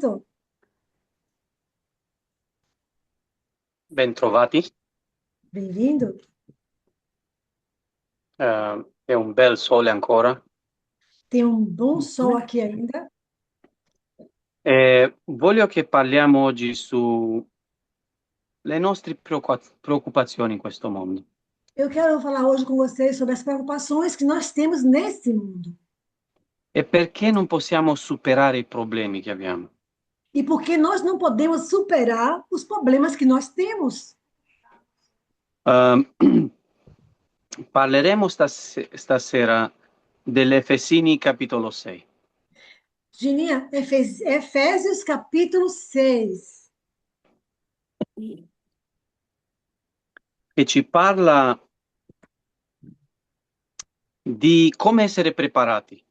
Benvenuto, Bentrovati. bem-vindo. È un bel sole ancora. Tem um bom sol aqui ainda. E voglio che parliamo oggi sulle nostre preoccupazioni in questo mondo Eu quero falar hoje com vocês sobre as preocupações que nós temos nesse mundo e perché non possiamo superare i problemi che abbiamo. e por que nós não podemos superar os problemas que nós temos. Eh, Parleremo stasera dell'Efesini capitolo 6, Gininha, Efésios capítulo 6, che ci parla di come essere preparati.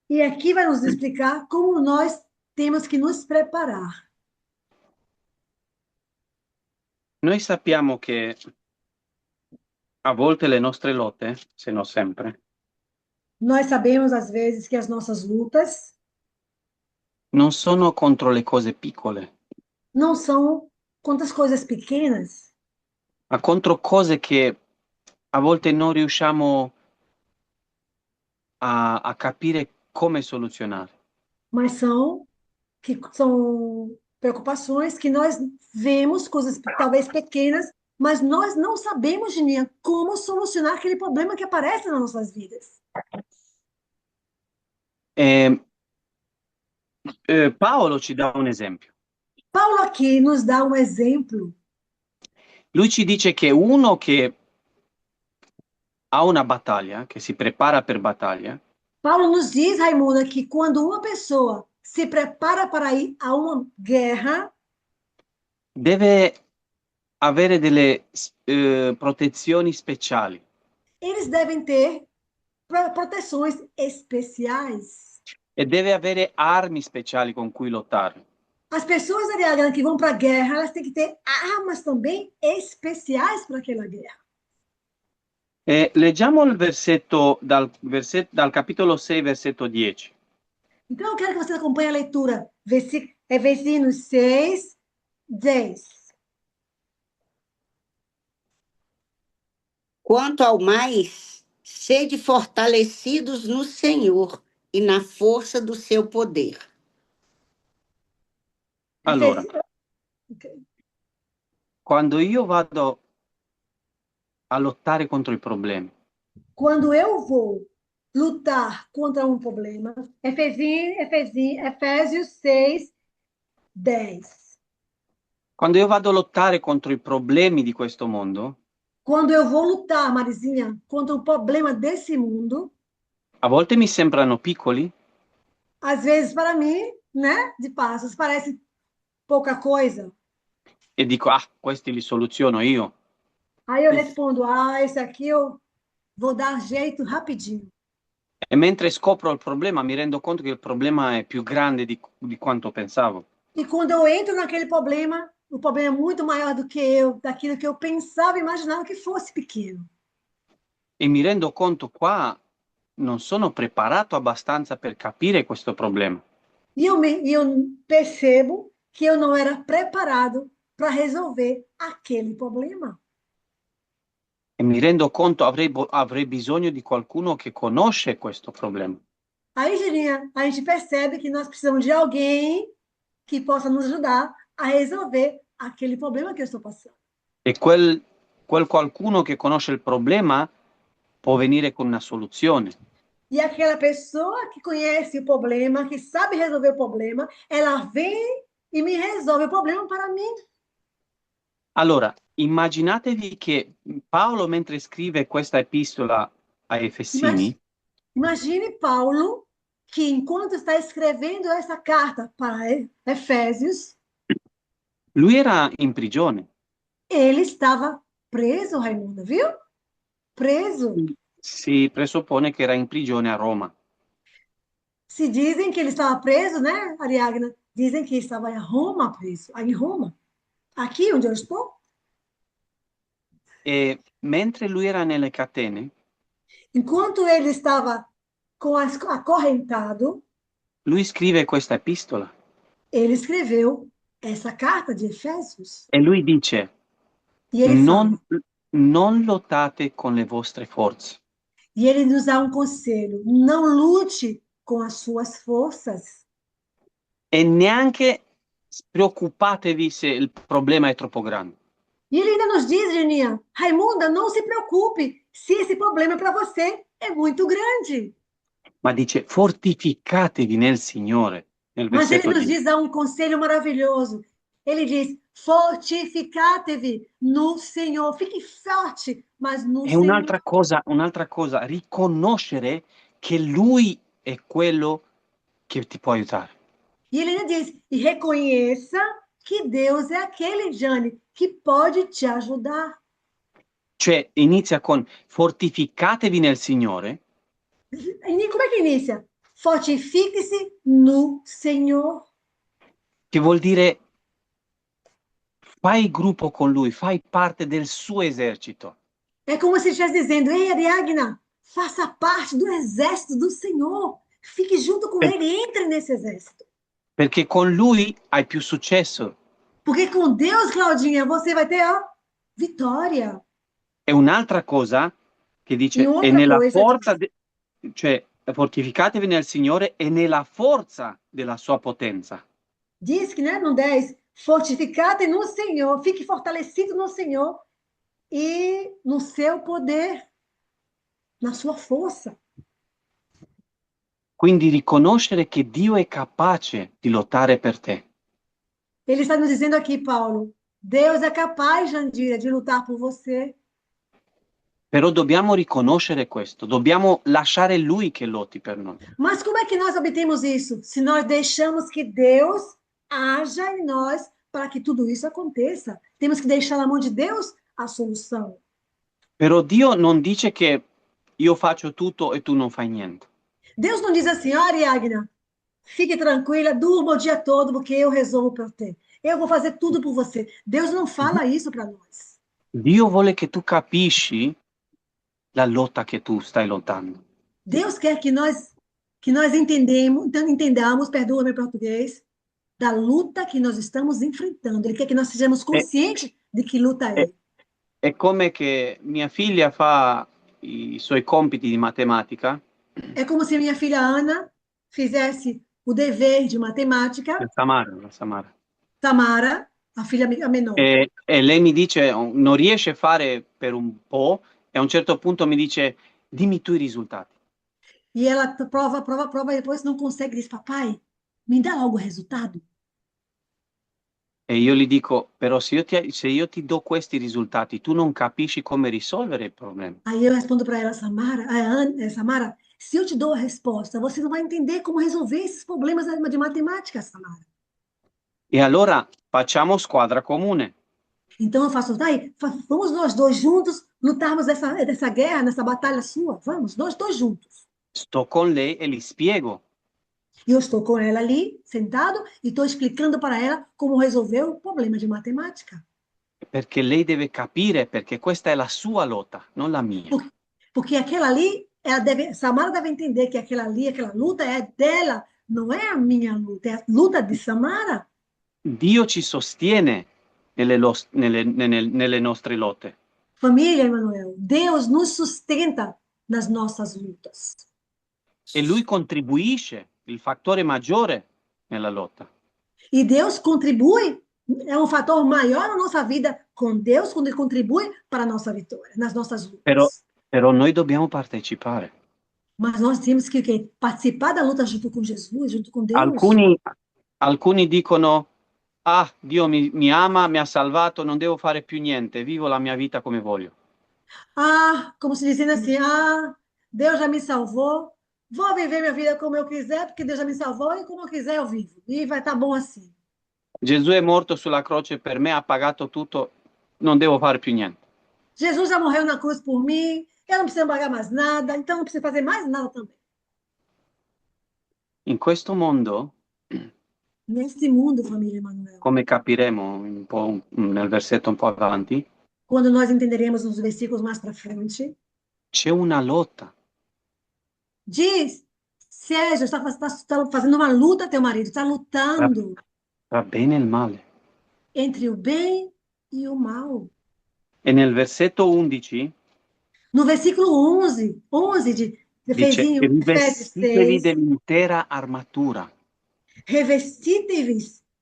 e aqui vai nos explicar como nós temos que nos preparar. Noi sappiamo che a volte le nostre lotte, se non sempre, Nós sabemos, às vezes, que as nossas lutas non sono contro le cose piccole, não são contra as coisas pequenas, ma contro cose che a volte non riusciamo a capire come soluzionare. mas são preocupações que nós vemos, coisas talvez pequenas, mas nós não sabemos, Gininha, como solucionar aquele problema que aparece nas nossas vidas. E, Paolo ci dà un esempio. Paulo aqui nos dá um exemplo. Lui ci dice che uno che ha una battaglia, che si prepara per battaglia, Paulo nos diz, Raimunda, que quando uma pessoa se prepara para ir a uma guerra, deve avere delle protezioni speciali eles devem ter proteções especiais. e deve avere armi speciali con cui lottare. As pessoas, Ariadna, que vão para a guerra, elas têm que ter armas também especiais para aquela guerra. Leggiamo il dal capitolo 6, versetto 10. Então, eu quero que você acompanhe a leitura. Efésios 6, 10. Quanto ao mais, sede fortalecidos no Senhor e na força do seu poder. Allora, Ok. quando io vado a lottare contro i problemi, Quando eu vou lutar contra um problema, Efésios 6, 10. quando io vado a lottare contro i problemi di questo mondo, Quando eu vou lutar, Marizinha, contra o problema desse mundo, a volte mi sembrano piccoli às vezes para mim, né, de passos, parece pouca coisa. e dico, ah, questi li soluziono io. Aí eu respondo, esse aqui eu vou dar jeito rapidinho. E mentre scopro il problema, mi rendo conto che il problema è più grande di quanto pensavo. E quando eu entro naquele problema, o problema é muito maior do que eu, daquilo que eu pensava e imaginava que fosse pequeno. E mi rendo conto qua non sono preparato abbastanza per capire questo problema. E eu percebo que eu não era preparado para resolver aquele problema. E mi rendo conto avrei bisogno di qualcuno che conosce questo problema. Aí, Girinha, a gente percebe que nós precisamos de alguém que possa nos ajudar a resolver aquele problema que eu estou passando. E quel qualcuno che conosce il problema può venire con una soluzione. E aquela pessoa que conhece o problema, que sabe resolver o problema, ela vem e me resolve o problema para mim. Allora, immaginatevi che Paolo, mentre scrive questa epistola ai Imagine, Efesini, imagine Paulo, que enquanto está escrevendo essa carta para Efésios, lui era in prigione. ele estava preso, Raimunda, viu? Preso. Si presuppone che era in prigione a Roma. Se dizem que ele estava preso, né, Ariadna? Dizem que estava em Roma preso, em Roma. Aqui onde eu estou. E mentre lui era nelle catene, Enquanto ele estava acorrentado, lui scrive questa epistola. Ele escreveu essa carta de Efésios e lui dice, e ele non, fala, non lottate con le vostre forze. e ele nos dá um conselho: não lute com as suas forças. E neanche preoccupatevi se il problema è troppo grande. E ele ainda nos diz, Janinha, Raimunda, não se preocupe se esse problema para você é muito grande. Ma dice fortificatevi nel Signore, nel Mas ele versetto nos 10. diz um conselho maravilhoso. Ele diz: fortificate-vi no Senhor. Fique forte, mas no E Senhor. un'altra cosa, riconoscere che Lui è quello che ti può aiutare. E ele ainda diz: e reconheça que Deus é aquele, Jane, que pode te ajudar. Cioè inizia con fortificatevi nel Signore, E como é que inicia? Fortifique-se no Senhor. che vuol dire fai gruppo con Lui, fai parte del suo esercito. É como se estivesse dizendo: ei, Ariagna, faça parte do exército do Senhor. Fique junto com Per- ele, entre nesse exército. Perché con Lui hai più successo. Porque com Deus, Claudinha, você vai ter a vitória. E un'altra cosa che E dice, e outra nella coisa forza, diz, cioè fortificatevi nel Signore e nella forza della sua potenza. diz que, né, no 10, fortificate no Senhor, fique fortalecido no Senhor e no seu poder, na sua força. Quindi riconoscere che Dio è capace di lottare per te. Ele está nos dizendo aqui, Paulo, Deus é capaz, Jandira, de lutar por você. Però dobbiamo riconoscere questo, dobbiamo lasciare Lui che lotti per noi. Mas como é que nós obtemos isso? Se nós deixamos que Deus haja em nós para que tudo isso aconteça. Temos que deixar na mão de Deus a solução. Però Dio non dice che io faccio tutto e tu non fai niente. Deus não diz assim, ó, Ariadna, fique tranquila, durma o dia todo, porque eu resolvo por você. Eu vou fazer tudo por você. Deus não fala isso para nós. Dio vuole che tu capisci la lotta che tu stai lottando. Deus quer que nós entendamos, perdoa meu português, da luta que nós estamos enfrentando. Ele quer que nós sejamos È, conscientes de que luta è- é. è come che mia figlia fa i suoi compiti di matematica, É como se minha filha Ana fizesse o dever de matemática, La Samara. Tamara, a filha a menor. E lei mi dice, non riesce a fare per un po', e a un certo punto mi dice, dimmi tu i risultati. E ela prova, prova, prova, e depois não consegue. Diz, papai, me dá logo o resultado. E io gli dico, però se io ti do questi risultati, tu non capisci come risolvere il problema. Aí eu respondo para ela, Samara, Samara, se eu te dou a resposta, você não vai entender como resolver esses problemas de matemática, Samara. E allora facciamo squadra comune. Então eu faço, daí, vamos nós dois juntos lutarmos essa guerra, nessa batalha sua. Vamos, nós dois juntos. Sto con lei e gli spiego. E eu estou com ela ali, sentado, e estou explicando para ela como resolver o problema de matemática. Perché lei deve capire, perché questa è la sua lotta, non la mia. Porque aquela ali, Samara deve entender que aquela ali, aquela luta é dela, não é a minha luta, é a luta de Samara. Dio ci sostiene nelle nostre lotte. Família, Emanuel, Deus nos sustenta nas nossas lutas. E lui contribuisce, il fattore maggiore nella lotta. E Deus contribui, é um fator maior na nossa vida com Deus, quando Ele contribui para a nossa vitória, nas nossas Però, lutas. però noi dobbiamo partecipare. Mas nós temos que participar da luta junto com Jesus, junto com Deus. Alcuni dicono, ah, Dio mi ama, mi ha salvato, non devo fare più niente, vivo la mia vita come voglio. Ah, como se dizendo assim, Deus já me salvou, vou viver minha vida como eu quiser, porque Deus já me salvou e como eu quiser eu vivo. E vai estar bom assim. Gesù è morto sulla croce per me, ha pagato tutto, non devo fare più niente. Jesus já morreu na cruz por mim, eu não preciso pagar mais nada, então não preciso fazer mais nada também. In questo mondo, Nesse mundo, família Emanuel, come capiremo un po' nel versetto un po' avanti, quando nós entenderemos nos versículos mais para frente, c'è una lotta. diz, Sérgio, está fazendo uma luta, teu marido, está lutando. tra bene e il male. entre o bem e o mal. E nel versetto 11 No versículo 11 de dice, Efésios rivestitevi 6, dell'intera armatura.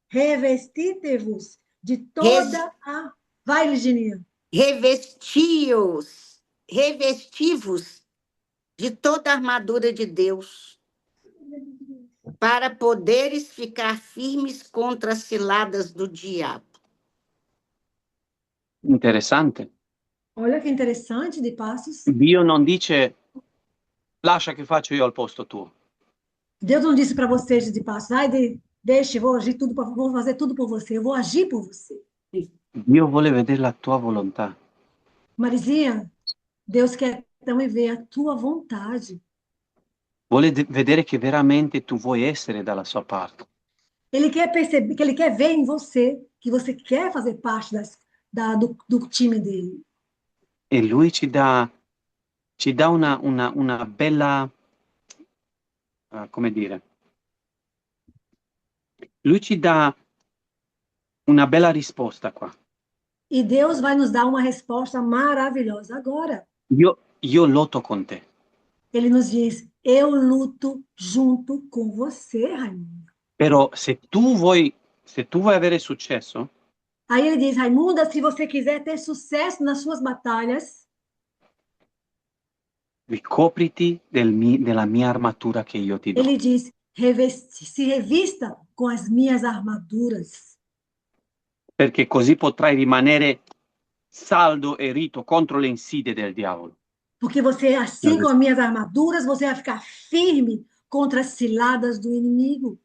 revestite-vos de Res- toda a... Vai, Ligininha. Revestivos de toda a armadura de Deus, para poderes ficar firmes contra as ciladas do diabo. Interessante. Olha que interessante de Passos. Dio non dice, lascia che faccio io al posto tuo. Deus não disse para vocês de Passos, deixe, vou agir tudo, vou fazer tudo por você, eu vou agir por você. Dio vuole vedere la tua volontà. Marizinha, Deus quer também ver a tua vontade. Vuole vedere che veramente tu vuoi essere dalla sua parte. Ele quer perceber, que ele quer ver em você que você quer fazer parte do time dele. E lui ci dà una bella, come dire, lui ci dà una bella risposta qua. E Deus vai nos dar uma resposta maravilhosa agora. Io lotto con te. Ele nos diz, eu luto junto com você, Raimundo. Però se tu vuoi avere successo, Aí ele diz, Raimunda, se você quiser ter sucesso nas suas batalhas, ricopriti della mia armatura che io ti do. ele diz, se revista com as minhas armaduras. Perché così potrai rimanere saldo e rito contro le insidie del diavolo. Porque você, assim com as minhas armaduras, você vai ficar firme contra as ciladas do inimigo.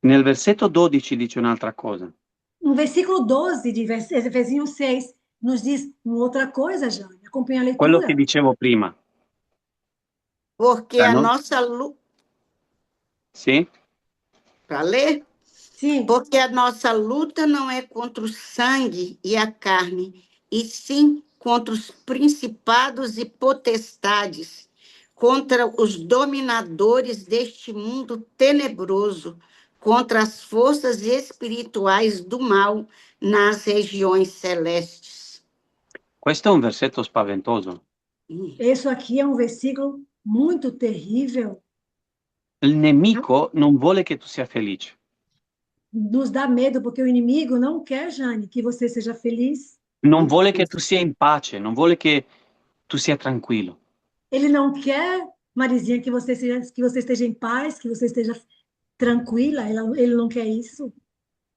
Nel versetto 12 dice un'altra cosa. No versículo 12 de Efésios 6, nos diz uma outra coisa, Jane. Acompanha a Quello che leitura. dicevo prima. Porque a nossa luta... Sì? Para ler? Sim. Porque a nossa luta não é contra o sangue e a carne, e sim contra os principados e potestades, contra os dominadores deste mundo tenebroso, contra as forças espirituais do mal nas regiões celestes. Questo è un versetto spaventoso. Isso aqui é um versículo muito terrível. Il nemico non vuole che tu sia felice. Nos dá medo, porque o inimigo não quer, Jane, que você seja feliz. Non vuole che tu sia in pace, non vuole che tu sia tranquillo. Ele não quer, Marizinha, que você esteja em paz, que você esteja tranquila. Ele não quer isso.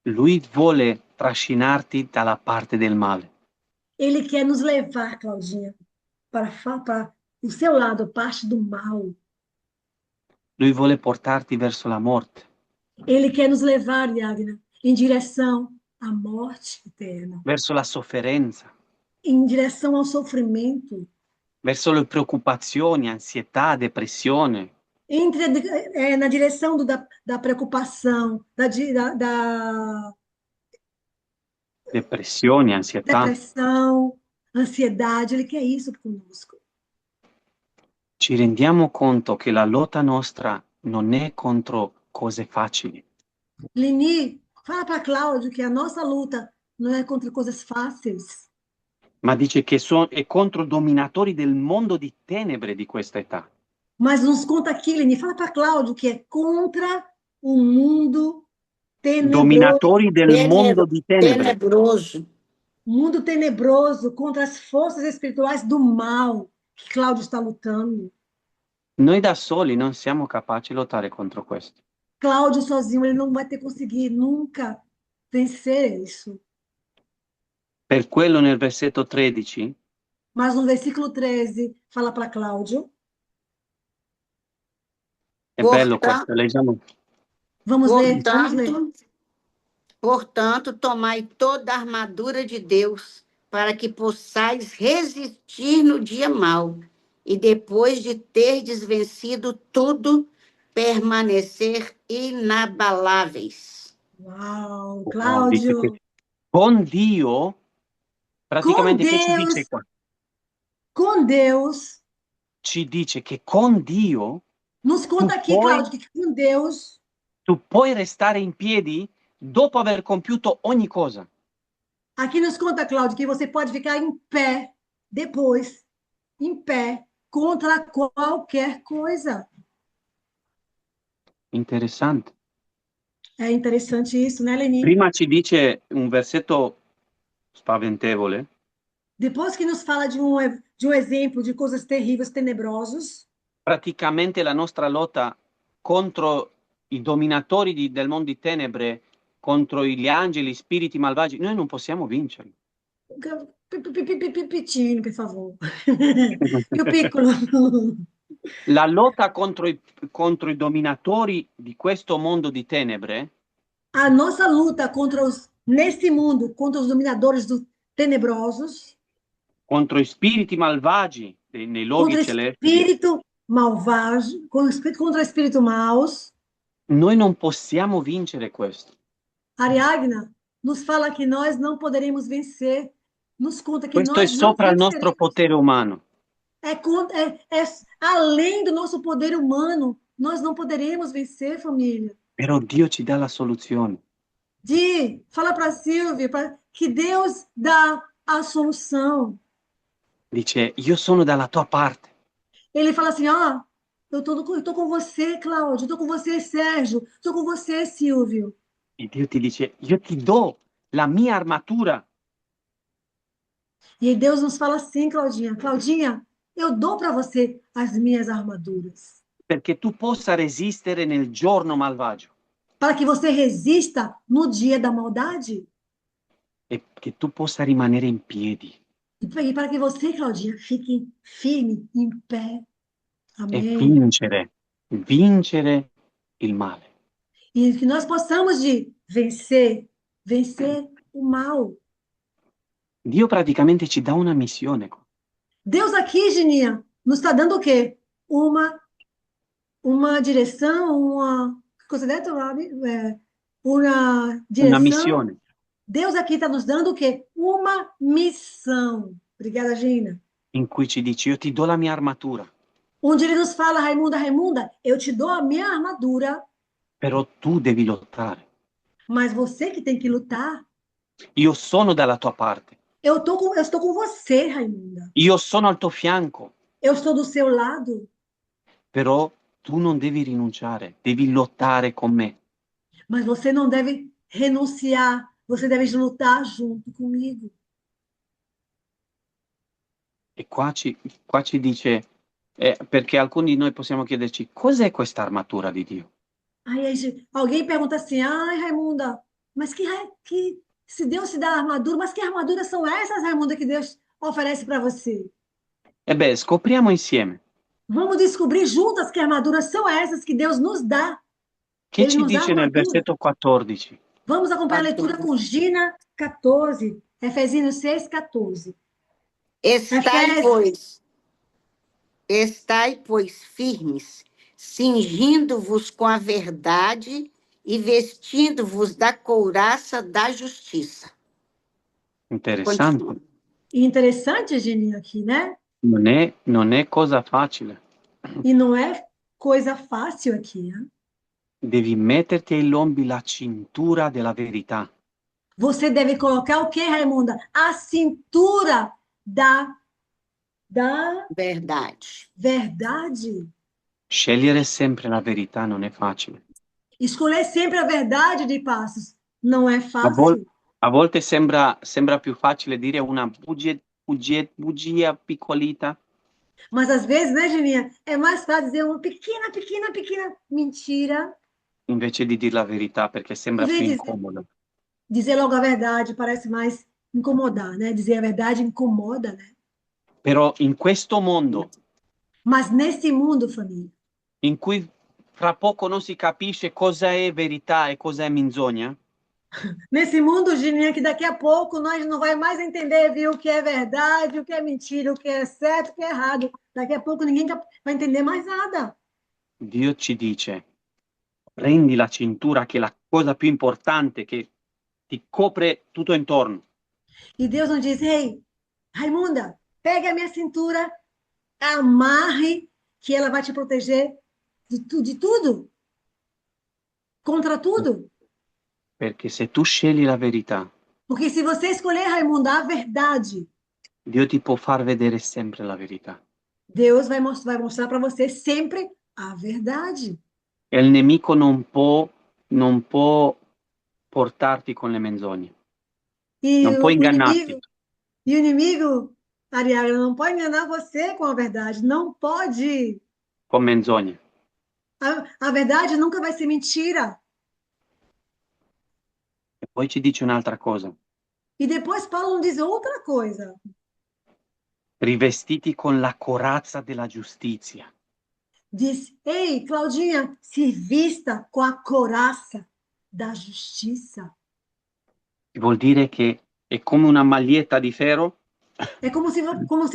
Lui vuole trascinarti dalla parte del male. Ele quer nos levar, Claudinha, para o seu lado, parte do mal. Lui vuole portarti verso la morte. Ele quer nos levar, Yagna, em direção à morte eterna, Verso la sofferenza. em direção ao sofrimento, Verso le preoccupazioni, ansietà, depressione. na direção da preocupação, Depressioni, ansietà. depressão, ansiedade. Ele quer isso conosco. Ci rendiamo conto che la lotta nostra non è contro cose facili. Lini, fala para Cláudio que a nossa luta não é contra coisas fáceis. Ma dice che è contro dominatori del mondo di tenebre di questa età. Mas nos conta aqui, Lini, fala para Cláudio que é contra o mundo tenebroso. Dominatori del mondo di tenebre. Tenebroso. Mundo tenebroso, contra as forças espirituais do mal que Cláudio está lutando. Noi da soli non siamo capaci di lottare contro questo. Cláudio sozinho, ele não vai ter conseguido nunca vencer isso. Per quello nel versetto 13 Mas no versículo 13, fala para Cláudio. è bello questo, leggiamo. Vamos ler, vamos ler. Portanto, tomai toda a armadura de Deus, para que possais resistir no dia mau, e depois de terdes vencido tudo, permanecer inabaláveis. Uau, No, dice Cláudio. che con Dio, praticamente Com che ci Deus, dice qua? com Deus. Ci dice che con Dio Nos conta aqui, puoi- Cláudio, que com Deus tu puoi restare in piedi dopo aver compiuto ogni cosa. Aqui nos conta, Cláudio, que você pode ficar em pé depois, em pé, contra qualquer coisa. Interessante. É interessante isso, né, Leni? Prima ci dice un versetto spaventevole, Depois que nos fala de um exemplo de coisas terríveis, tenebrosos, praticamente la nostra lotta contro i dominatori del mondo di tenebre, contro gli angeli, spiriti malvagi, noi non possiamo vincerli. Pitinho, por favor. E o piccolo? La lotta contro i dominatori di questo mondo di tenebre A nossa luta nesse mundo, contra os dominadores tenebrosos, contro i spiriti malvagi nei luoghi contra o celesti, espírito malvagem, contra o espírito maus. noi non possiamo vincere questo. Ariagna nos fala que nós não poderemos vencer, nos conta que Questo è nós não sopra il nostro venceremos. potere umano. É além do nosso poder humano, nós não poderemos vencer, família. Però Dio ci dà la soluzione. Fala para Silvia que Deus dá a solução. Dice, io sono dalla tua parte. Ele fala assim, ó, eu tô com você, Cláudio, eu tô com você, Sérgio, tô com você, Silvio. E Dio ti dice, io ti do la mia armatura E Deus nos fala assim, Claudinha, Claudinha, eu dou para você as minhas armaduras, perché tu possa resistere nel giorno malvagio para que você resista no dia da maldade e che tu possa rimanere in piedi e para que você, Claudinha, fique firme, em pé. e Amém. vincere il male. E que nós possamos vencer o mal. Dio praticamente ci dà una missione. Deus aqui, Geninha, nos está dando o quê? Uma direção, cosiddetto, uma Una direção. missione Deus aqui está nos dando o quê? Uma missão. Obrigada, Gina. in cui ci dice, io ti do la mia armatura, Onde ele nos fala, Raimunda, eu te dou a minha armadura, però tu devi lottare. mas você que tem que lutar. Io sono dalla tua parte. Eu estou com você, Raimunda. Io sono al tuo fianco, Eu estou do seu lado. però tu non devi rinunciare, devi lottare con me. Mas você não deve renunciar. Você deve lutar junto comigo. E qua ci dice, perché alcuni di noi possiamo chiederci, cos'è questa armatura di Dio? Alguém pergunta assim, ai, Raimunda, mas se Deus te dá armadura, mas que armaduras são essas, Raimunda, que Deus oferece para você? E beh, scopriamo insieme. Vamos descobrir juntas que armaduras são essas que Deus nos dá. Che Ele ci nos dá dice nel armadura. versetto 14? Vamos acompanhar a leitura com Gina 14, Efésios 6, 14. Estai, pois, firmes, cingindo-vos com a verdade e vestindo-vos da couraça da justiça. Interessante. Continua. Interessante, Gininha, aqui, né? Non è cosa facile. E não é coisa fácil aqui, né? Devi metterti ai lombi la cintura della verità. Você deve colocar o quê, Raimunda? A cintura da verdade. Scegliere sempre la verità non è facile. Escolher sempre a verdade de Passos não é fácil. A volte sembra più facile dire una bugia piccolita. Mas às vezes, né, Geninha, é mais fácil dizer uma pequena mentira. Invece di dire la verità, perché sembra più incomodo. Dizer logo a verdade parece mais incomodar, né? Dizer a verdade incomoda, né? Però in questo mondo, mas nesse mundo, família, in cui fra poco non si capisce cosa è verità e cosa è menzogna, nesse mundo, Gininha, que daqui a pouco nós não vai mais entender, viu, o que é verdade, o que é mentira, o que é certo, o que é errado. Daqui a pouco ninguém vai entender mais nada. Dio ci dice, prendi la cintura, che è la cosa più importante, che ti copre tutto intorno. E Deus não diz, ei, Raimunda, pega a minha cintura, amarre, que ela vai te proteger de tudo. contra tudo. Perché se tu scegli la verità, Porque se você escolher, Raimundo, a verdade, Dio ti può far vedere sempre la verità. Deus vai mostrar para você sempre a verdade. E il nemico non può portarti con le menzogne, E non può o ingannarti. inimigo, e o inimigo, Ariadna, não pode enganar você com a verdade. Não pode. Con menzogne. A verdade nunca vai ser mentira. E poi ci dice un'altra cosa. E depois Paulo diz outra coisa. Rivestiti con la corazza della giustizia. Diz: Ei, Claudinha, se vista com a coraça da justiça. Vuol dire che è come una maglietta di ferro É como se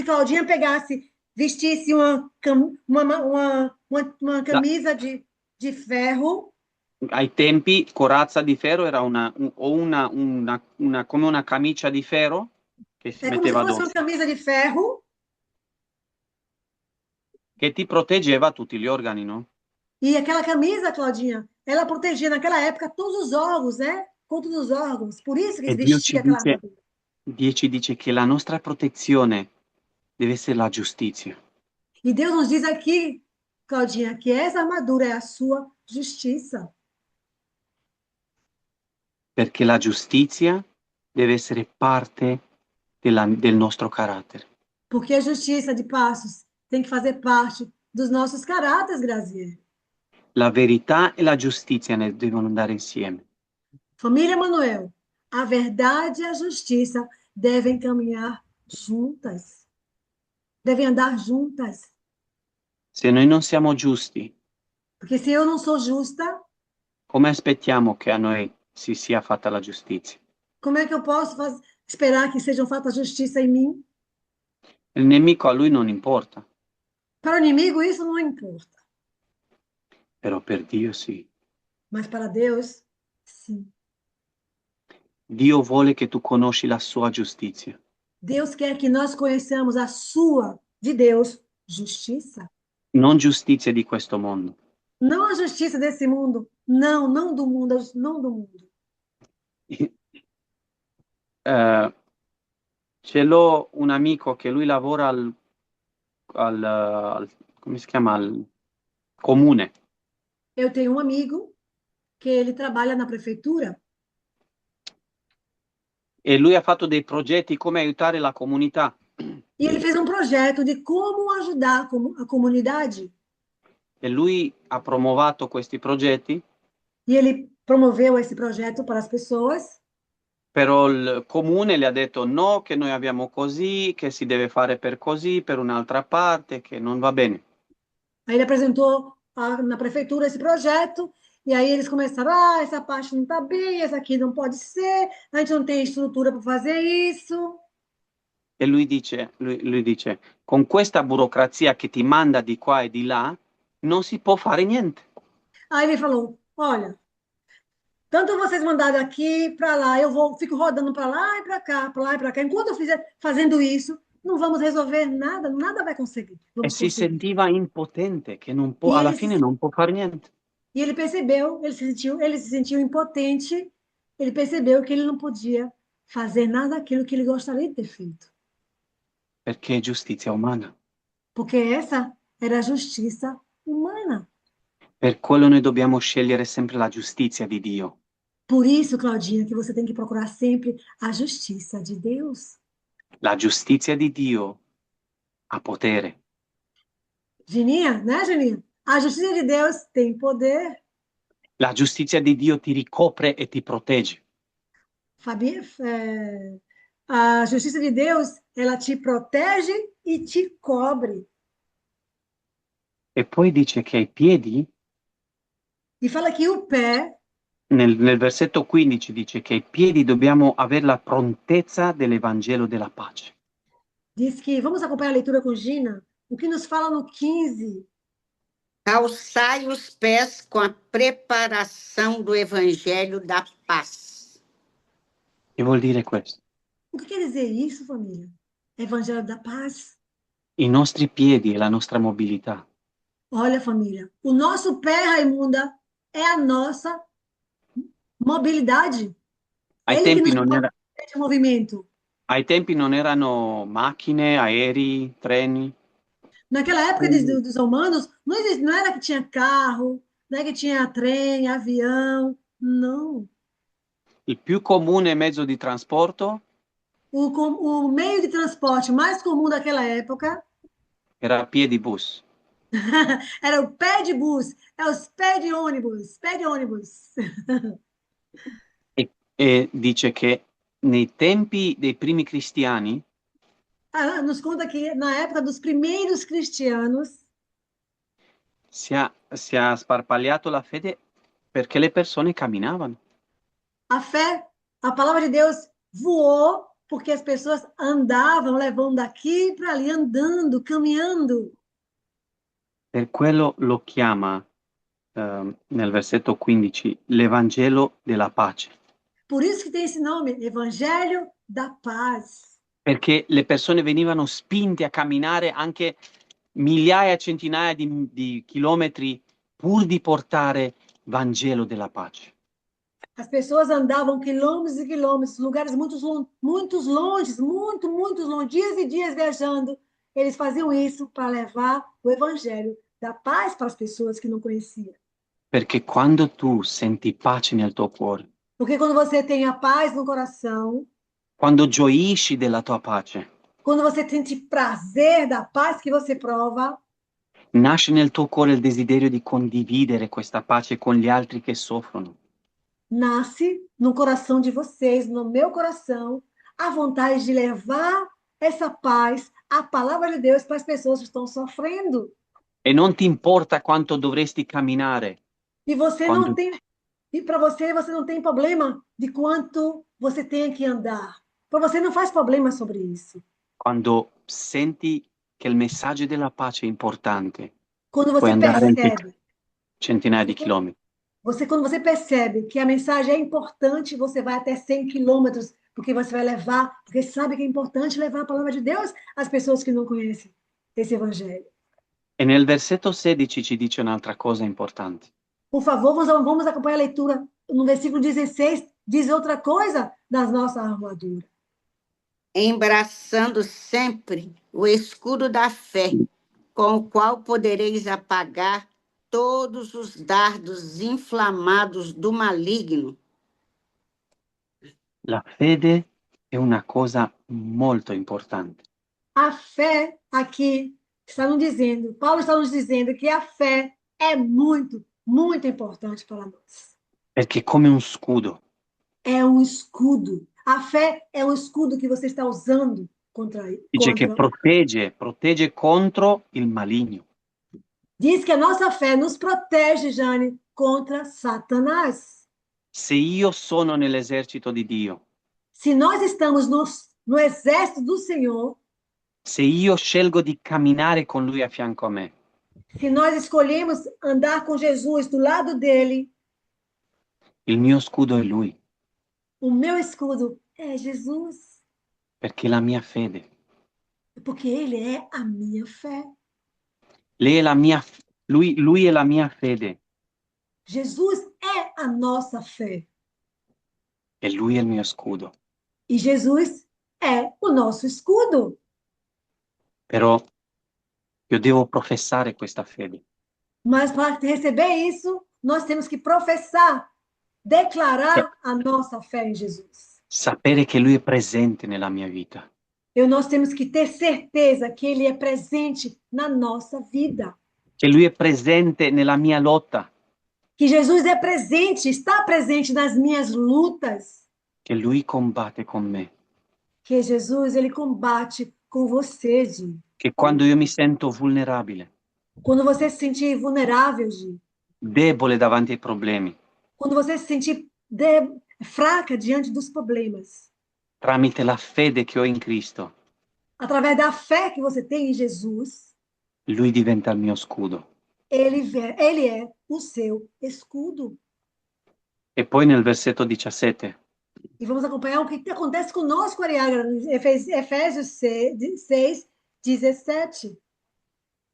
Claudinha pegasse, vestisse uma da- camisa de ferro. ai tempi corazza di ferro era come una camicia di ferro che si É como se metteva fosse uma addosso, camisa de ferro. che ti proteggeva tutti gli organi, no? E aquela camisa, Claudinha, ela protegia naquela época todos os órgãos, né? Todos os órgãos. Por isso que E eles vestiam aquela armadura. Dio ci dice che la nostra protezione deve essere la giustizia, E Deus nos diz aqui, Claudinha, que essa armadura é a sua justiça. perché la giustizia deve essere parte del nostro carattere. Porque a justiça de Passos tem que fazer parte dos nossos caráteres, Graziele. La verità e la giustizia ne devono andare insieme. Família Manuel, a verdade e a justiça devem caminhar juntas. Devem andar juntas. Se noi non siamo giusti, Porque se eu não sou justa, come aspettiamo che a noi si sia fatta la giustizia? como é que eu posso esperar que sejam feitas justiça em mim? Il nemico a lui non importa, Para o inimigo isso não importa, però per Dio sì. mas para Deus, sim. Dio vuole che tu conosci la sua giustizia. Deus quer que nós conheçamos a sua, de Deus, justiça. Non giustizia di questo mondo. Não a justiça desse mundo, não, não do mundo, não do mundo. Ce l'ho un amico che lui lavora come si chiama? Al comune. Eu tenho um amigo que ele trabalha na prefeitura E lui ha fatto dei progetti come aiutare la comunità. e ele fez um projeto de como ajudar a comunidade. E lui ha promovato questi progetti, E ele promoveu esse projeto para as pessoas. però il comune le ha detto no, che noi abbiamo così, che si deve fare per così, per un'altra parte, che non va bene. Aí ele apresentou na prefeitura esse projeto, e aí eles começaram, essa parte não está bem, essa aqui não pode ser, a gente não tem estrutura para fazer isso. E lui dice, con questa burocrazia che ti manda di qua e di là, non si può fare niente. Aí ele falou, olha, tanto vocês mandaram aqui para lá, fico rodando para lá e para cá, para lá e para cá. Enquanto eu fizer fazendo isso, não vamos resolver nada, nada vai conseguir. E si sentiva impotente, che non può, E alla ele fine se- non può fare niente. E ele percebeu, ele se sentiu impotente, ele percebeu que ele não podia fazer nada daquilo que ele gostaria de ter feito. Perché è giustizia umana. Porque essa era a justiça humana. Per quello noi dobbiamo scegliere sempre la giustizia di Dio. Por isso, Claudinha, que você tem que procurar sempre a justiça de Deus. La giustizia di Dio ha potere. Geninha, né, Geninha? A justiça de Deus tem poder. La giustizia di Dio ti ricopre e ti protegge. Fabi, a justiça de Deus, ela te protege e te cobre. E poi dice che ai piedi, E fala que o pé, nel versetto 15 dice che ai piedi dobbiamo avere la prontezza dell'Evangelo della pace. diz que, vamos acompanhar a leitura com Gina, o que nos fala no 15. Calçai os pés com a preparação do evangelho da paz. Che vuol dire questo? O que quer dizer isso, família? Evangelho da paz. I nostri piedi e la nostra mobilità. Olha, família, o nosso pé, Raimunda, é a nossa mobilidade. Ai Ele que tempi nos non era- mete em movimento. ai tempi non erano macchine, aerei, treni. Naquela época dos romanos, não, não era que tinha carro, não é que tinha trem, avião, não. Il più comune mezzo di trasporto O meio de transporte mais comum daquela época era piedibus. era o pé de bus, é os pé de ônibus, pé de ônibus. E dice che nei tempi dei primi cristiani Nos conta que na época dos primeiros cristianos, si è sparpagliato la fede perché le persone camminavano. a fé, a palavra de Deus voou porque as pessoas andavam, levando daqui para ali, andando, caminhando. Per quello lo chiama nel versetto 15 l'Evangelo della pace, Por isso que tem esse nome, Evangelho da Paz. perché le persone venivano spinte a camminare anche migliaia, centinaia di chilometri pur di portare Vangelo della pace. As pessoas andavam quilômetros e quilômetros, lugares muito longe, muito longe, dias e dias viajando. Eles faziam isso para levar o evangelho da paz para as pessoas que não conheciam. Perché quando tu senti pace nel tuo cuore, Porque quando você tem a paz no coração, quando gioisci della tua pace, quando você sente prazer da paz que você prova, nasce nel tuo cuore il desiderio di condividere questa pace con gli altri che soffrono. nasce no coração de vocês, no meu coração, a vontade de levar essa paz, a palavra de Deus para as pessoas que estão sofrendo. E non ti importa quanto dovresti camminare. E você Quando- não tem, e para você, você não tem problema de quanto você tem que andar. Para você não faz problema sobre isso. Quando senti che il messaggio della pace è importante, Quando puoi você andare anche percebe, centinaia di chilometri. quando você percebe que a mensagem é importante, você vai até 100 quilômetros, porque você vai levar, porque sabe que é importante levar a palavra de Deus às pessoas que não conhecem esse evangelho. E nel versetto 16 ci dice un'altra cosa importante. Por favor, vamos acompanhar a leitura. No versículo 16, diz outra coisa da nossa armadura. Embraçando sempre o escudo da fé, com o qual podereis apagar todos os dardos inflamados do maligno. La fede è una cosa molto importante. A fé aqui está nos dizendo, Paulo está nos dizendo que a fé é muito importante para nós. Perché è come un scudo. É um escudo. A fé é um escudo que você está usando Dice che contra. protegge contro il maligno. Diz que a nossa fé nos protege, Jane, contra Satanás. Se io sono nell'esercito di Dio, Se nós estamos no exército do Senhor, se io scelgo di camminare con Lui a fianco a me, se nós escolhemos andar com Jesus do lado dele, il mio scudo è Lui, o meu escudo é Jesus, perché è la mia fede. porque ele é a minha fé. Lei è la mia, lui è la mia fede Jesus é a nossa fé. e Lui è il mio scudo. E Jesus é o nosso escudo. Però io devo professare questa fede. Mas para receber isso, nós temos que professar, declarar a nossa fé em Jesus. Sapere che Lui è presente nella mia vita. E nós temos que ter certeza que ele é presente na nossa vida. Che Lui è presente nella mia lotta. Que Jesus é presente, está presente nas minhas lutas. Che Lui combatte con me. Que Jesus, ele combate com você, Gi. Che quando io mi sento vulnerabile, Quando você se sentir vulnerável, Gi. debole davanti ai problemi, Quando você se sentir fraca diante dos problemas. tramite la fede che ho in Cristo, Através da fé que você tem em Jesus, Lui diventa il mio scudo. ele é o seu escudo. E poi nel versetto 17 E vamos acompanhar o que acontece conosco, Ariagra, Efésios 6, 17.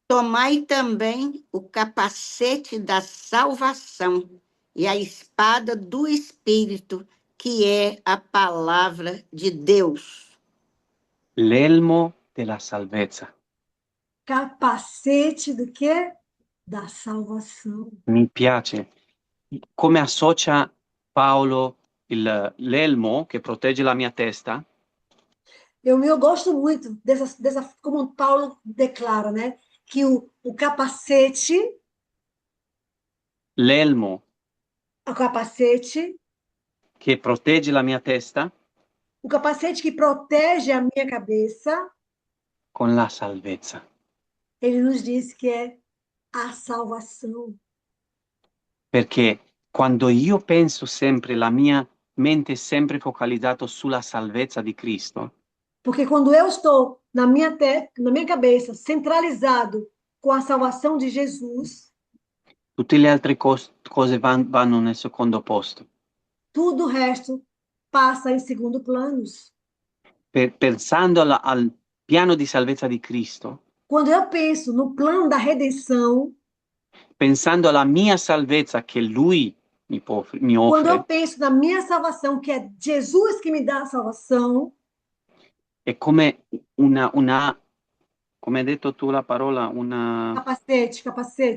Tomai também o capacete da salvação e a espada do Espírito, que é a palavra de Deus. L'elmo della salvezza. Capacete do quê? Da salvação. Mi piace come associa Paolo l'elmo che protegge la mia testa Eu gosto muito como Paulo declara, né? Que o capacete, l'elmo o capacete, che protegge la mia testa o capacete que protege a minha cabeça, con la salvezza. ele nos diz que é a salvação. Perché quando io penso sempre, la mia mente è sempre focalizzata sulla salvezza di Cristo, Porque quando eu estou na minha cabeça centralizado com a salvação de Jesus, tutte le altre cose vanno nel secondo posto. tudo o resto passa em segundo planos. Pensando al piano di salvezza di Cristo, Quando eu penso no plano da redenção, pensando alla mia salvezza che Lui mi quando eu offre, penso na minha salvação, que é Jesus que me dá a salvação, è come come hai detto tu la parola, una capacete,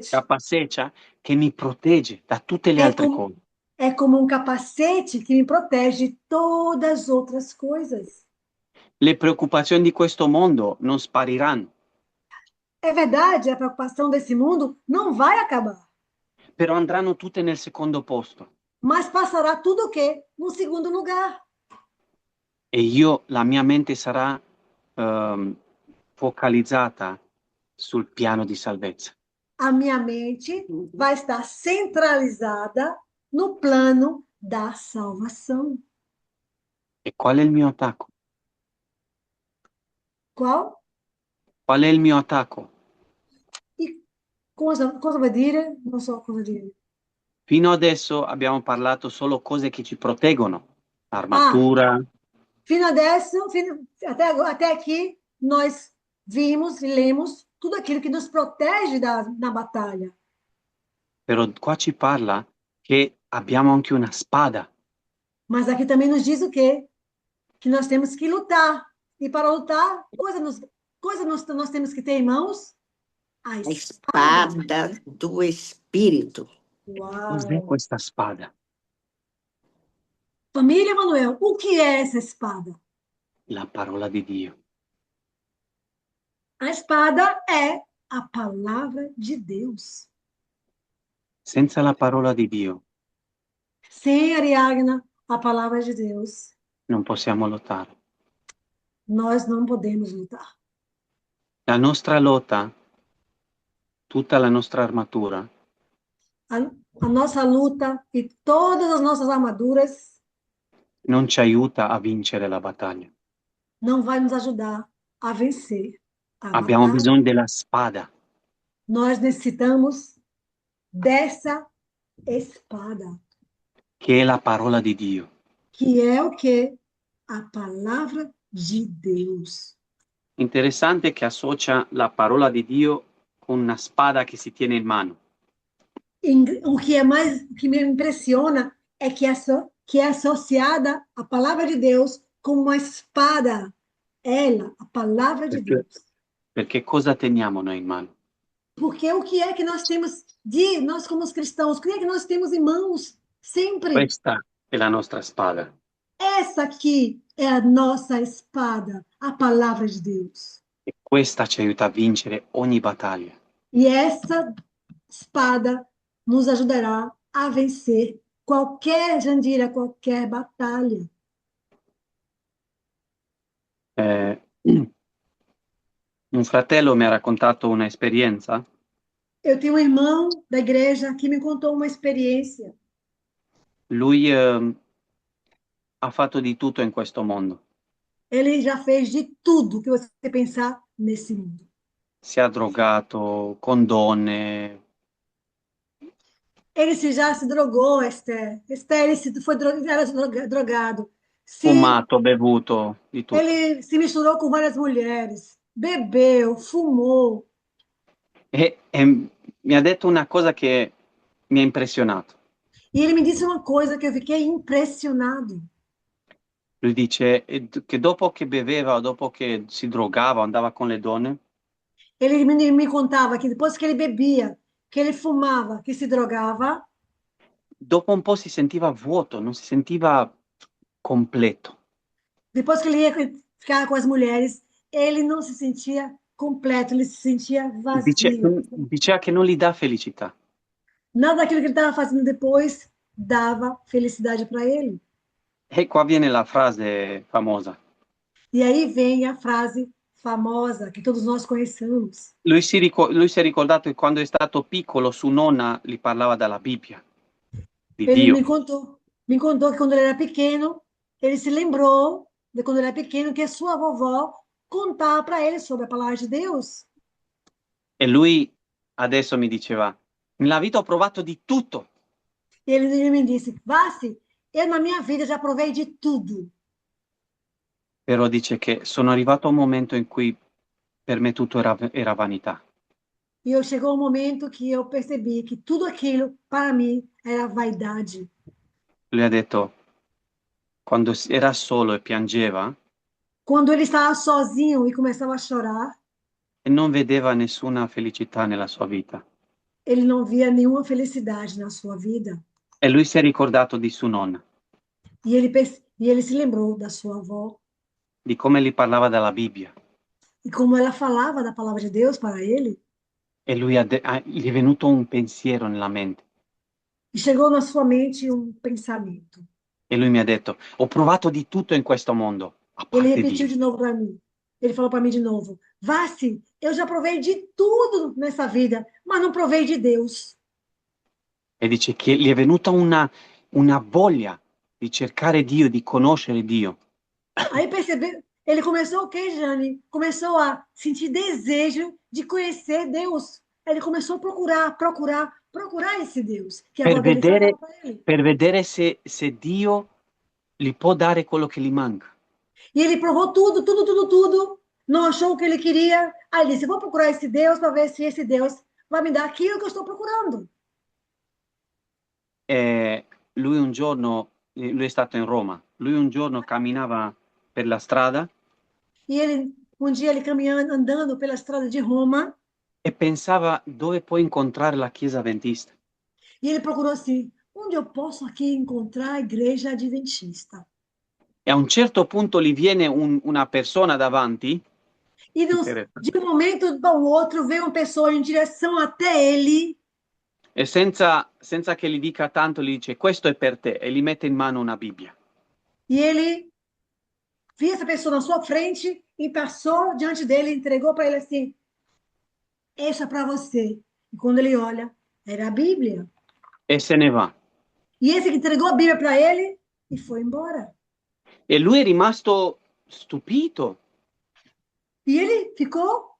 capaccia che mi protegge da tutte le altre cose. é como um capacete que me protege de todas as outras coisas. Le preoccupazioni di questo mondo non spariranno, É verdade, a preocupação desse mundo não vai acabar, però andranno tutte nel secondo posto. mas passará tudo o quê? No segundo lugar. E la mia mente sarà focalizzata sul piano di salvezza. A minha mente vai estar centralizada no plano da salvação. E qual è il mio attacco? Qual? Qual è il mio attacco? E cosa vuol dire? Non so cosa dire. Fino adesso abbiamo parlato solo cose che ci proteggono, armatura, Fino adesso, até aqui, nós vimos e lemos tudo aquilo que nos protege na batalha. però qua ci parla che abbiamo anche una spada. Mas aqui também nos diz o quê? Que nós temos que lutar. E para lutar, nós temos que ter em mãos? A A espada. espada do Espírito. Cos'è Uau! questa spada? Família Manuel, o que é essa espada? La parola di Dio. A espada é a palavra de Deus. Senza la parola di Dio Sem Ariagna, a palavra de Deus, non possiamo lottare. nós não podemos lutar. La nostra lotta, tutta la nostra armatura, A nossa luta e todas as nossas armaduras non ci aiuta a vincere la battaglia. não vai nos ajudar a vencer a Abbiamo batalha. bisogno della spada, Nós necessitamos dessa espada, che è la parola di Dio. que é o quê? A palavra de Deus. Interessante che associa la parola di Dio con una spada che si tiene in mano. O que me impressiona é que é associada a palavra de Deus com uma espada. Ela, a palavra de Deus. Perché cosa teniamo noi in mano? Porque o que é que nós temos nós como os cristãos, o que é que nós temos em mãos sempre? Questa è la nostra spada. Essa aqui é a nossa espada, a palavra de Deus. E questa ci aiuta a vincere ogni battaglia. E essa espada nos ajudará a vencer qualquer Jandira, qualquer batalha. Un fratello mi ha raccontato un'esperienza. Eu tenho um irmão da igreja que me contou uma experiência. Lui ha fatto di tutto in questo mondo. Ele já fez de tudo que você pensar nesse mundo. Si è drogato con donne, Ele já se drogou, Esther. Esther, era drogado. fumato, bevuto, di tutto. Ele se misturou com várias mulheres, bebeu, fumou. E mi ha detto una cosa che mi ha impressionato. E ele me disse uma coisa que eu fiquei impressionado. Lui dice che dopo che beveva o dopo che si drogava, andava con le donne, Ele me contava que depois que ele bebia, que ele fumava, que se drogava, dopo un po' si sentiva vuoto, non si sentiva completo. depois que ele ia ficar com as mulheres, ele não se sentia completo, ele se sentia vazio. Diceva che non gli dà felicità. Nada daquilo que ele estava fazendo depois dava felicidade para ele. E qua viene la frase famosa. E aí vem a frase famosa que todos nós conhecemos. Lui si è ricordato che quando è stato piccolo sua nonna gli parlava dalla Bibbia, di Ele Dio. me contou que quando ele era pequeno, ele se lembrou de quando ele era pequeno que a sua vovó contava para ele sobre a palavra de Deus. E lui adesso mi diceva, nella vita ho provato di tutto, E ele me disse, Vassi, eu na minha vida já provei de tudo. però dice che sono arrivato a un momento in cui per me tutto era vanità. E eu chegou um momento que eu percebi que tudo aquilo, para mim, era vaidade. Lui ha detto, quando era solo e piangeva Quando ele estava sozinho e começava a chorar, e non vedeva nessuna felicità nella sua vita. ele não via nenhuma felicidade na sua vida. E lui si è ricordato di sua nonna, E ele se lembrou da sua avó di come gli parlava dalla Bibbia. e como ela falava da palavra de Deus para ele. E lui gli è venuto un pensiero nella mente. E chegou na sua mente um pensamento. E lui mi ha detto, ho provato di tutto in questo mondo, a Ele parte repetiu Dio. de novo para mim. Ele falou para mim de novo: Vassi, eu já provei de tudo nessa vida, mas não provei de Deus. E dice che gli è venuta una voglia di cercare Dio, di conoscere Dio. Aí percebeu, ele começou o quê, Jane? Começou a sentir desejo de conhecer Deus. Ele começou a procurar esse Deus, que a Per avó dele falava vedere, para ele. per vedere se Dio gli può dare quello che gli manca. E ele provou tudo, não achou o que ele queria. Aí ele disse: vou procurar esse Deus para ver se esse Deus vai me dar aquilo que eu estou procurando. E lui è stato in Roma, lui un giorno camminava per la strada E ele, um dia, ele caminhando, andando pela estrada de Roma, e pensava dove può incontrare la chiesa adventista. e ele procurou assim: onde eu posso aqui encontrar a igreja adventista? E a un certo punto gli viene una persona davanti, E de um momento para o outro veio uma pessoa em direção até ele, e senza che gli dica tanto, gli dice questo è per te e gli mette in mano una Bibbia. e ele viu essa pessoa na sua frente e passou diante dele e entregou para ele assim: essa é para você. E quando ele olha, era a Bíblia. E se ne va. E esse que entregou a Bíblia para ele e foi embora. E lui è rimasto stupito. E ele ficou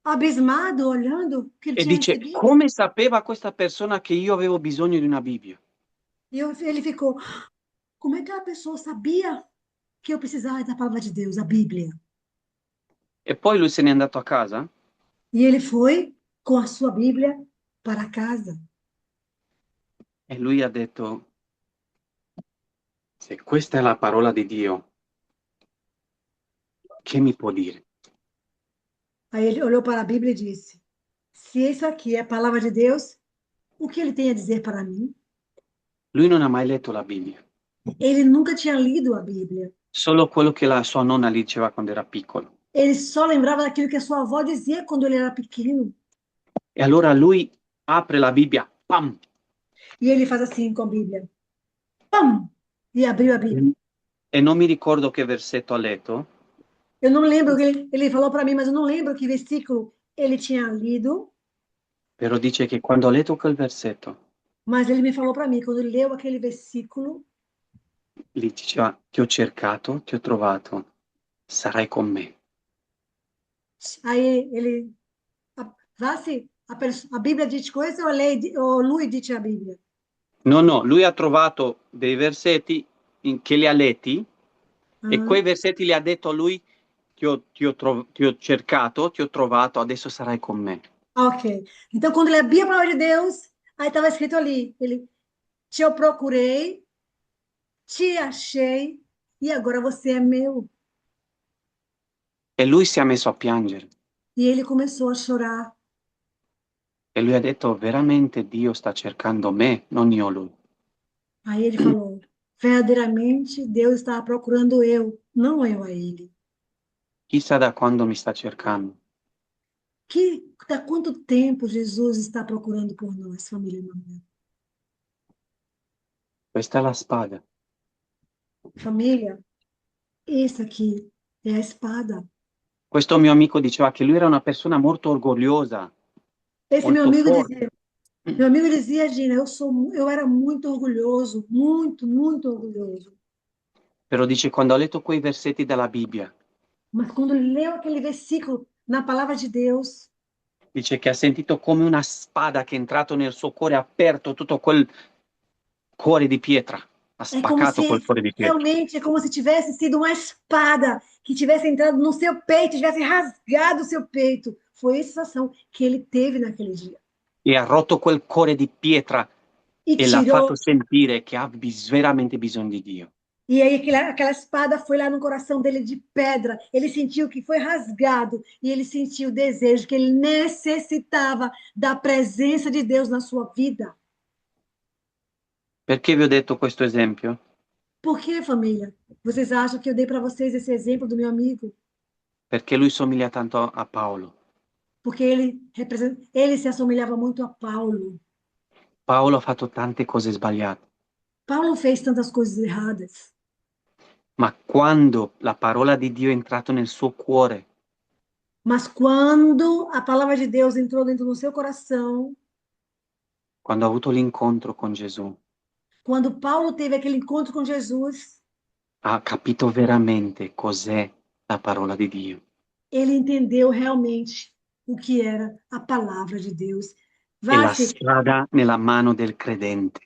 abismado, olhando que ele E tinha dice, recebido. come sapeva questa persona che io avevo bisogno di una Bibbia? E ele ficou: como é que a pessoa sabia que eu precisava da palavra de Deus, a Bíblia? E poi lui se n'è andato a casa E ele foi com a sua Bíblia para casa. e lui ha detto, se questa è la parola di Dio, che mi può dire? Aí ele olhou para a Bíblia e disse: se isso aqui é a palavra de Deus, o que ele tem a dizer para mim? Lui non ha mai letto la Bibbia, Ele nunca tinha lido a Bíblia. solo quello che la sua nonna gli diceva quando era piccolo. Ele só lembrava daquilo que a sua avó dizia quando ele era pequeno. E allora lui apre la Bibbia, pam! E ele faz assim com a Bíblia. Pam! E abriu a Bíblia. E non mi ricordo che versetto ha letto, Eu não lembro o que ele falou para mim, mas eu não lembro que versículo ele tinha lido, però dice che quando ha letto quel versetto, mas ele me falou para mim, quando ele leu aquele versículo, gli diceva, ti ho cercato, ti ho trovato, sarai con me. aí ele. Vassi, a Bíblia diz coisa ou lui dice a Bíblia? No, lui ha trovato dei versetti che li ha letti e Ah, quei versetti li ha detto a lui, ti ho cercato, ti ho trovato, adesso sarai con me. ok. Então, quando ele abria a palavra de Deus, aí estava escrito ali, ele Te eu procurei, te achei e agora você é meu. E lui si è messo a piangere. E ele começou a chorar. E lui ha detto, veramente Dio sta cercando me, non io lui. Aí ele falou: verdadeiramente Deus estava procurando eu, não eu a ele. Chissà da quando mi sta cercando. Há quanto tempo Jesus está procurando por nós, família Emanuel? Questa è la spada. Família, esse aqui é a espada. Questo mio amico diceva che lui era una persona molto orgogliosa, Esse molto forte. meu amigo dizia, Gina, eu era muito orgulhoso, muito orgulhoso. Però dice, quando ho letto quei versetti della Bibbia, Mas quando leu aquele versículo na palavra de Deus, dice che ha sentito come una spada che è entrato nel suo cuore, ha aperto tutto quel cuore di pietra, ha é como spaccato quel se cuore di pietra. realmente é como se tivesse sido uma espada que tivesse entrado no seu peito, tivesse rasgado o seu peito. Foi a sensação que ele teve naquele dia. E ha rotto quel cuore di pietra E e l'ha fatto tirou. sentire che ha veramente bisogno di Dio. E aí aquela espada foi lá no coração dele de pedra. Ele sentiu que foi rasgado e ele sentiu o desejo que ele necessitava da presença de Deus na sua vida. Perché vi ho detto questo esempio? Por que, família? Vocês acham que eu dei para vocês esse exemplo do meu amigo? Perché lui somiglia tanto a Paolo. Porque ele se assemelhava muito a Paulo. Paolo ha fatto tante cose sbagliate, Paulo fez tantas coisas erradas, ma quando la parola di Dio è entrata nel suo cuore, mas quando a palavra de Deus entrou dentro do seu coração, quando ha avuto l'incontro con Gesù, quando Paulo teve aquele encontro com Jesus, ha capito veramente cos'è la parola di Dio. ele entendeu realmente o que era a palavra de Deus. È la Vassi, spada nella mano del credente.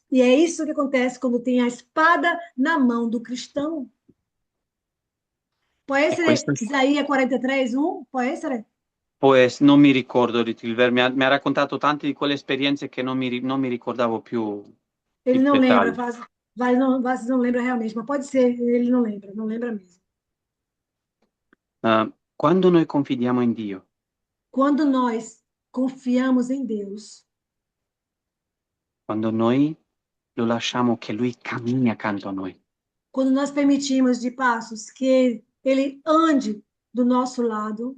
e é isso que acontece quando tem a espada na mão do cristão. Può E questo, essere Isaia 43:1? Può essere? pues, non mi ricordo, Ritilver, mi ha raccontato tante di quelle esperienze che non mi ricordavo più Ele i não lembra, dettagli. Vassi não lembra realmente, mas pode ser, ele não lembra mesmo. Quando noi confidiamo in Dio, Quando nós confiamos em Deus, quando noi lo lasciamo che Lui cammini accanto a noi, quando nós permitimos de passos que ele ande do nosso lado,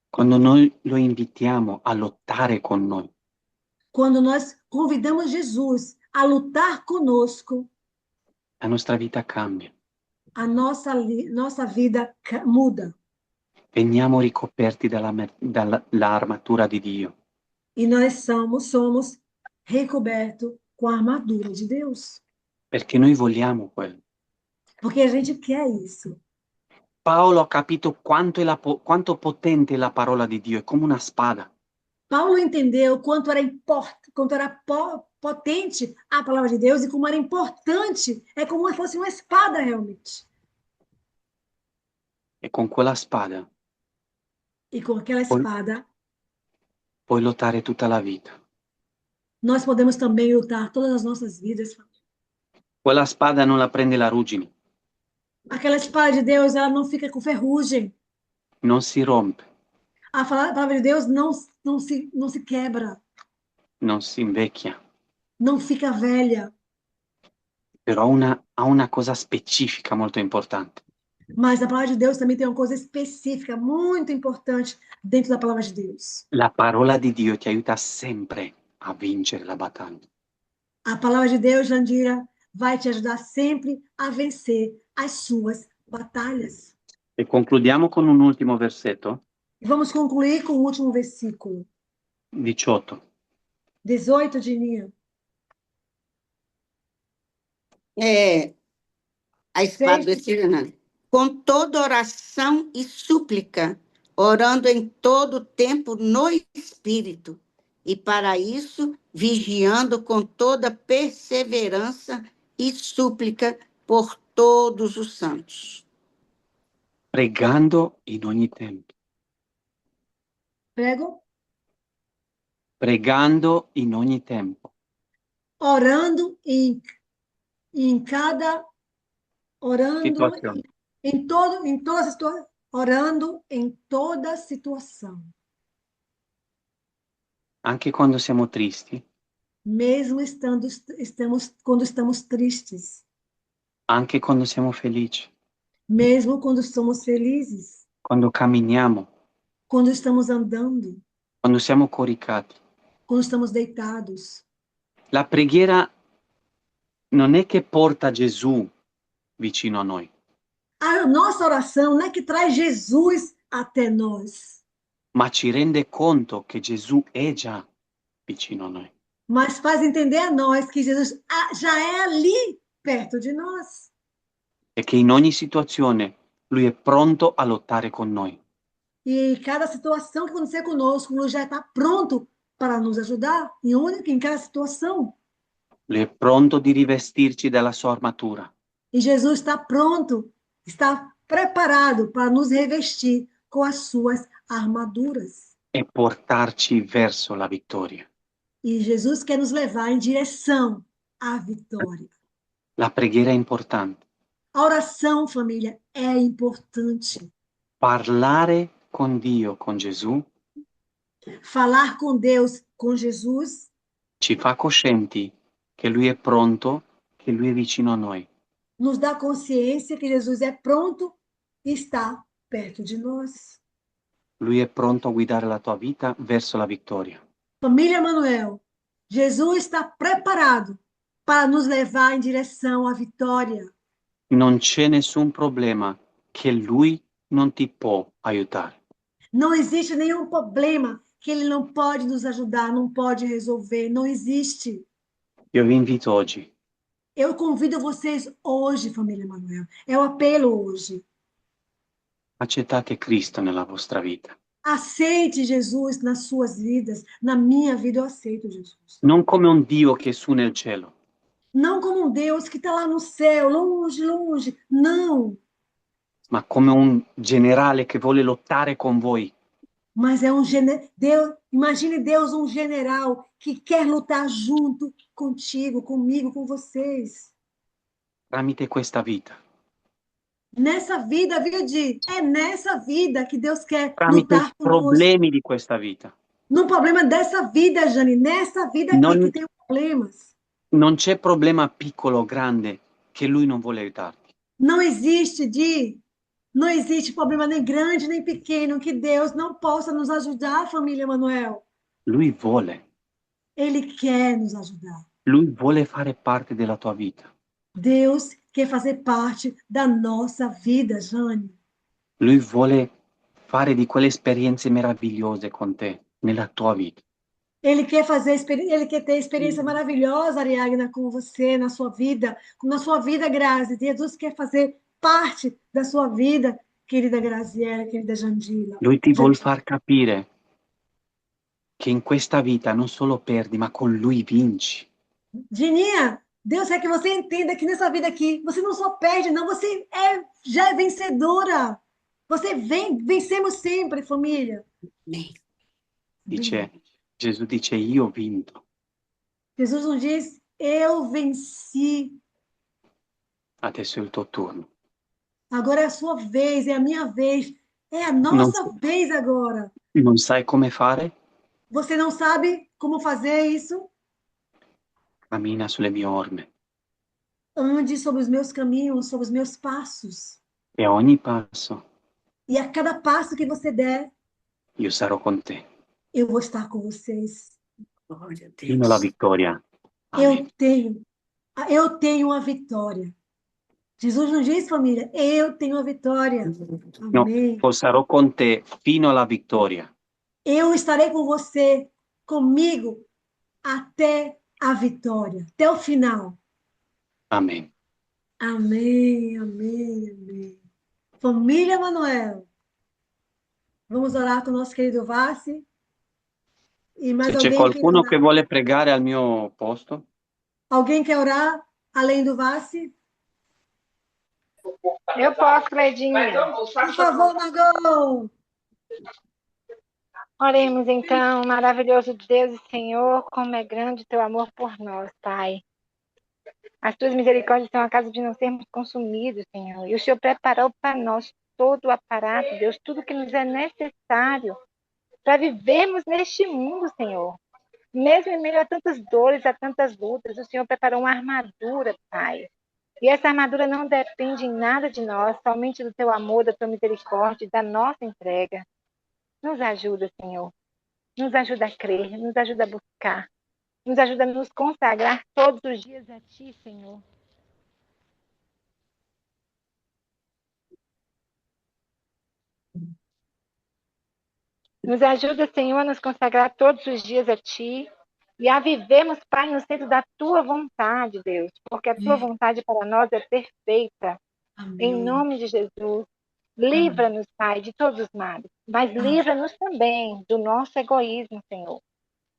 quando noi lo invitiamo a lottare con noi, quando nós convidamos Jesus a lutar conosco, la nostra vita cambia. nossa vida muda. Veniamo ricoperti dall'armatura di Dio. E nós somos recobertos com a armadura de Deus. Perché noi vogliamo quello. Porque a gente quer isso. Paolo ha capito quanto potente è la parola di Dio, è come una spada. Paulo entendeu quanto era potente a palavra de Deus e como era importante, é como se fosse uma espada realmente. E con quella spada E com aquela espada, puoi lottare tutta la vita. nós podemos também lutar todas as nossas vidas. Quella spada non la prende la ruggine, Aquela espada de Deus, ela não fica com ferrugem. non si rompe, A palavra de Deus não se quebra, non si invecchia, não fica velha. però ha una cosa specifica molto importante. Mas a palavra de Deus também tem uma coisa específica, muito importante dentro da palavra de Deus. La parola di Dio ti aiuta sempre a vincere la battaglia. A palavra de Deus, Jandira, vai te ajudar sempre a vencer as suas batalhas. E concludiamo con un ultimo versetto, Vamos concluir com o último versículo. 18. 18, Dininha. A espada do Espírito. Com toda oração e súplica, orando em todo tempo no Espírito, e para isso, vigiando com toda perseverança e súplica por todos os santos. Pregando in ogni tempo. Prego? Pregando in ogni tempo. orando em cada, orando Situazione. em toda situação, orando em toda situação, Anche quando siamo tristi, mesmo quando estamos tristes, anche quando siamo felici, mesmo quando somos felizes, quando camminiamo, quando estamos andando, quando siamo coricati. quando estamos deitados. La preghiera non è che porta Gesù vicino a noi, A nossa oração não é que traz Jesus até nós, ma ci rende conto che Gesù è già vicino a noi mas faz entender a nós que Jesus já é ali, perto de nós. e che in ogni situazione Lui è pronto a lottare con noi. E cada situação que acontecer conosco, Ele já está pronto para nos ajudar, em cada situação. Lui è pronto di rivestirci della sua armatura E Jesus está pronto, está preparado para nos revestir com as suas armaduras. e portarci verso la vittoria. E Jesus quer nos levar em direção à vitória. La preghiera è importante. A oração, família, é importante. Parlare con Dio, con Gesù, Falar com Deus, com Jesus, ci fa coscienti che Lui è pronto, che Lui è vicino a noi. nos dá consciência que Jesus é pronto e está perto de nós. Lui è pronto a guidare la tua vita verso la vittoria. Família Manuel, Jesus está preparado para nos levar em direção à vitória. Non c'è nessun problema che Lui non ti può aiutare. Não existe nenhum problema que Ele não pode nos ajudar, não pode resolver, não existe. Io vi invito oggi Eu convido vocês hoje, família Manuel, é o apelo hoje. accettate Cristo nella vostra vita. Aceite Jesus nas suas vidas, na minha vida eu aceito Jesus. Non come un Dio che è su nel cielo, Não como um Deus que está lá no céu, longe, longe. Não, ma come un generale che vuole lottare con voi. mas é Deus. Imagine Deus, um general que quer lutar junto contigo, comigo, com vocês. Tramite questa vita, Nessa vida, viu, Di? É nessa vida que Deus quer tramite i lutar conosco. problemi di questa vita. No problema dessa vida, Jane, nessa vida aqui Non- que tem problemas. Non c'è problema piccolo o grande che Lui non vuole aiutarti. Não existe, Di. Não existe problema nem grande nem pequeno que Deus não possa nos ajudar, família Manuel. Lui vuole. Ele quer nos ajudar. Lui vuole fare parte della tua vita. Deus quer fazer parte da nossa vida, Jane. Lui vuole fare di quelle esperienze meravigliose con te nella tua vita. Ele quer ter experiência maravilhosa, Ariagna, com você, na sua vida, Grazi. Jesus quer fazer parte da sua vida, querida Graziella, querida Jandila. Lui ti vuole far capire che in questa vita non solo perdi, ma con Lui vinci. Dininha, Deus quer que você entenda que nessa vida aqui, você não só perde, não, você já é vencedora. Vencemos sempre, família. Amém. Gesù dice, io ho vinto. Jesus nos diz, eu venci. Adesso è il tuo turno. Agora é a sua vez, é a minha vez, é a nossa vez agora. Non sai come fare? Você não sabe como fazer isso? Cammina sulle mie orme. Ande sobre os meus caminhos, sobre os meus passos. E a ogni passo E a cada passo que você der, io sarò con te. eu vou estar com vocês. Glória a Fino alla Deus. vittoria. Amen. Eu tenho a vitória. Jesus nos diz, família, eu tenho a vitória. No, Amém. sarò con te fino alla vittoria. Eu estarei com você, comigo, até a vitória, até o final. Amen. Amém, amém, amém. Família Manuel, vamos orar com o nosso querido Vassi. E mais Se c'è alguém qualcuno quer che vuole pregare al mio posto, Alguém quer orar além do Vassi? Eu posso, Cleidinha. Por favor, Margot. Oremos então, maravilhoso Deus e Senhor, como é grande o teu amor por nós, Pai. As tuas misericórdias são a causa de não sermos consumidos, Senhor. E o Senhor preparou para nós todo o aparato, Deus, tudo que nos é necessário para vivermos neste mundo, Senhor. Mesmo em meio a tantas dores, a tantas lutas, o Senhor preparou uma armadura, Pai. E essa armadura não depende em nada de nós, somente do teu amor, da tua misericórdia, da nossa entrega. Nos ajuda, Senhor. Nos ajuda a crer, nos ajuda a buscar, nos ajuda a nos consagrar todos os dias a Ti, Senhor. Nos ajuda, Senhor, a nos consagrar todos os dias a Ti e a vivermos, Pai, no centro da Tua vontade, Deus, porque a Tua vontade para nós é perfeita. Em Amém. nome de Jesus, Amém. livra-nos, Pai, de todos os males, mas livra-nos também do nosso egoísmo, Senhor.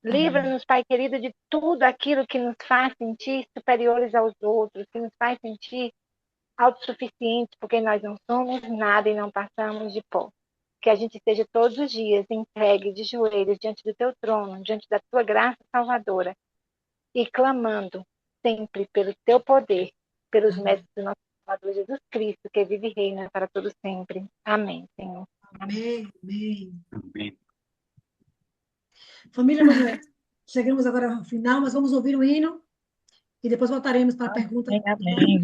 Amém. Livra-nos, Pai querido, de tudo aquilo que nos faz sentir superiores aos outros, que nos faz sentir autossuficientes, porque nós não somos nada e não passamos de pó. Que a gente esteja todos os dias entregue de joelhos diante do teu trono, diante da tua graça salvadora, e clamando sempre pelo teu poder, pelos méritos do nosso Salvador Jesus Cristo, que vive e reina para todo sempre. Amém, Senhor. Amém. Amém. Amém. Família, chegamos agora ao final, mas vamos ouvir o hino e depois voltaremos para a pergunta. Amém.